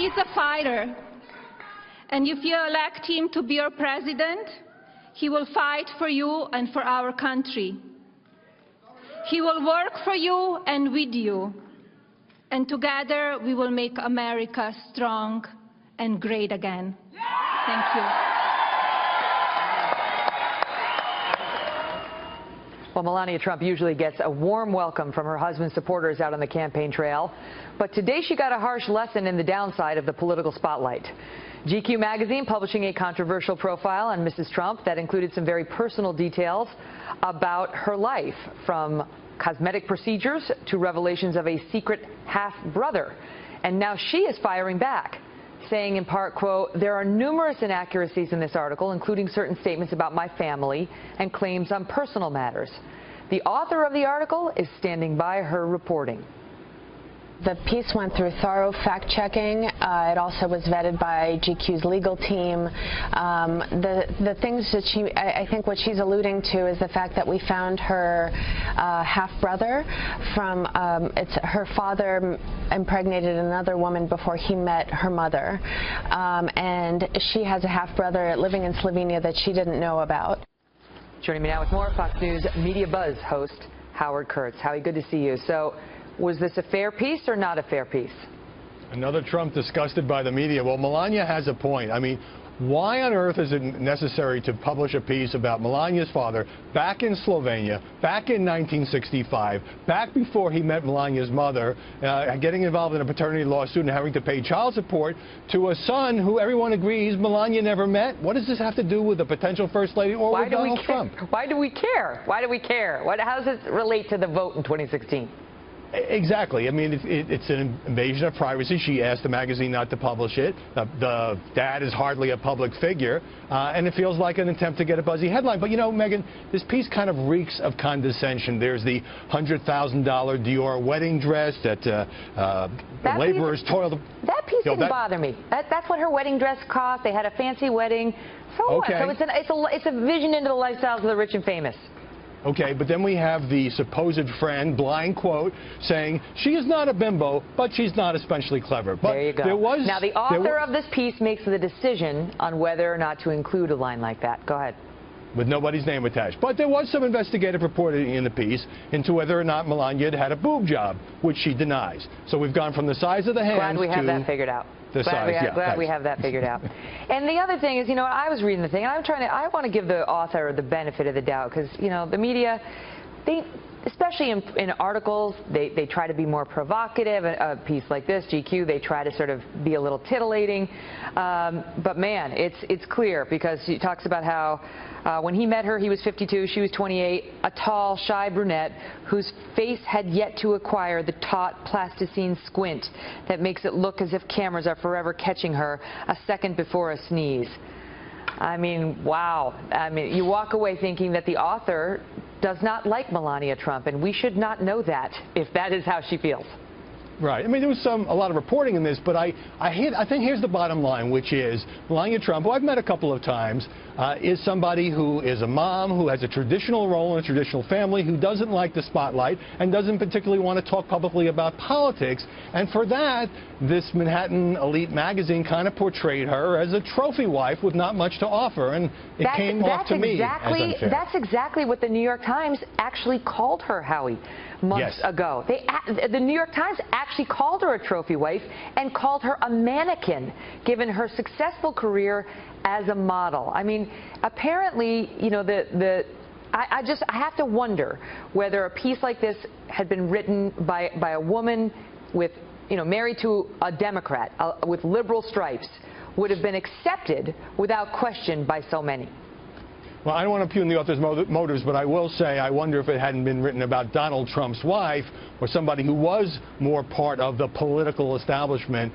He's a fighter. And if you elect him to be your president, he will fight for you and for our country. He will work for you and with you. And together we will make America strong and great again. Thank you. Well, Melania Trump usually gets a warm welcome from her husband's supporters out on the campaign trail. But today she got a harsh lesson in the downside of the political spotlight. GQ magazine publishing a controversial profile on Mrs. Trump that included some very personal details about her life, from cosmetic procedures to revelations of a secret half-brother. And now she is firing back, saying in part, quote, "There are numerous inaccuracies in this article, including certain statements about my family and claims on personal matters." The author of the article is standing by her reporting. The piece went through thorough fact-checking. It also was vetted by GQ's legal team. The things that I think what she's alluding to is the fact that we found her half-brother from, her father impregnated another woman before he met her mother. And she has a half-brother living in Slovenia that she didn't know about. Joining me now with more, Fox News Media Buzz host Howard Kurtz. Howie, good to see you. So, was this a fair piece or not a fair piece? Another Trump disgusted by the media. Well, Melania has a point. I mean, why on earth is it necessary to publish a piece about Melania's father back in Slovenia, back in 1965, back before he met Melania's mother, getting involved in a paternity lawsuit and having to pay child support to a son who everyone agrees Melania never met? What does this have to do with the potential First Lady or with Donald Trump? Why do we care? Why do we care? How does it relate to the vote in 2016? Exactly. I mean, it's an invasion of privacy. She asked the magazine not to publish it. The dad is hardly a public figure, and it feels like an attempt to get a buzzy headline. But, you know, Megan, this piece kind of reeks of condescension. There's the $100,000 Dior wedding dress that laborers toiled. That piece didn't bother me. That's what her wedding dress cost. They had a fancy wedding. So okay. What? So it's a vision into the lifestyles of the rich and famous. Okay, but then we have the supposed friend, blind quote, saying she is not a bimbo, but she's not especially clever. But there you go. Now, the author of this piece makes the decision on whether or not to include a line like that. Go ahead. With nobody's name attached. But there was some investigative reporting in the piece into whether or not Melania had a boob job, which she denies. So we've gone from the size of the hands Glad we have that figured out. Glad we have that figured out. And the other thing is, you know, I was reading the thing, and I want to give the author the benefit of the doubt, because, you know, the media, especially in articles, they try to be more provocative. A piece like this, GQ, they try to sort of be a little titillating. But man, it's clear, because she talks about how when he met her, he was 52, she was 28, a tall, shy brunette whose face had yet to acquire the taut plasticine squint that makes it look as if cameras are forever catching her a second before a sneeze. I mean, wow. I mean, you walk away thinking that the author does not like Melania Trump, and we should not know that if that is how she feels. Right. I mean, there was a lot of reporting in this, but I think here's the bottom line, which is Melania Trump, who I've met a couple of times, is somebody who is a mom, who has a traditional role in a traditional family, who doesn't like the spotlight and doesn't particularly want to talk publicly about politics. And for that, this Manhattan elite magazine kind of portrayed her as a trophy wife with not much to offer, and it came off to me as unfair. That's exactly what the New York Times actually called her, Howie, months ago. The New York Times actually called her a trophy wife and called her a mannequin, given her successful career as a model. I mean, apparently, you know, I have to wonder whether a piece like this had been written by a woman with, you know, married to a Democrat with liberal stripes, would have been accepted without question by so many. Well, I don't want to impugn the author's motives, but I will say I wonder if it hadn't been written about Donald Trump's wife or somebody who was more part of the political establishment,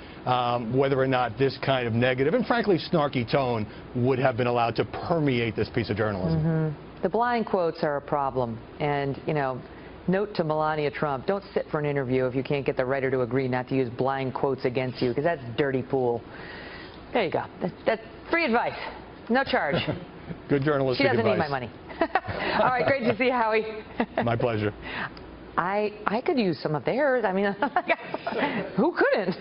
whether or not this kind of negative and frankly snarky tone would have been allowed to permeate this piece of journalism. Mm-hmm. The blind quotes are a problem, and, you know, note to Melania Trump, don't sit for an interview if you can't get the writer to agree not to use blind quotes against you, because that's dirty pool. There you go. That's free advice. No charge. Good journalistic advice. She doesn't need my money. All right, great to see you, Howie. My pleasure. I could use some of theirs. I mean, who couldn't?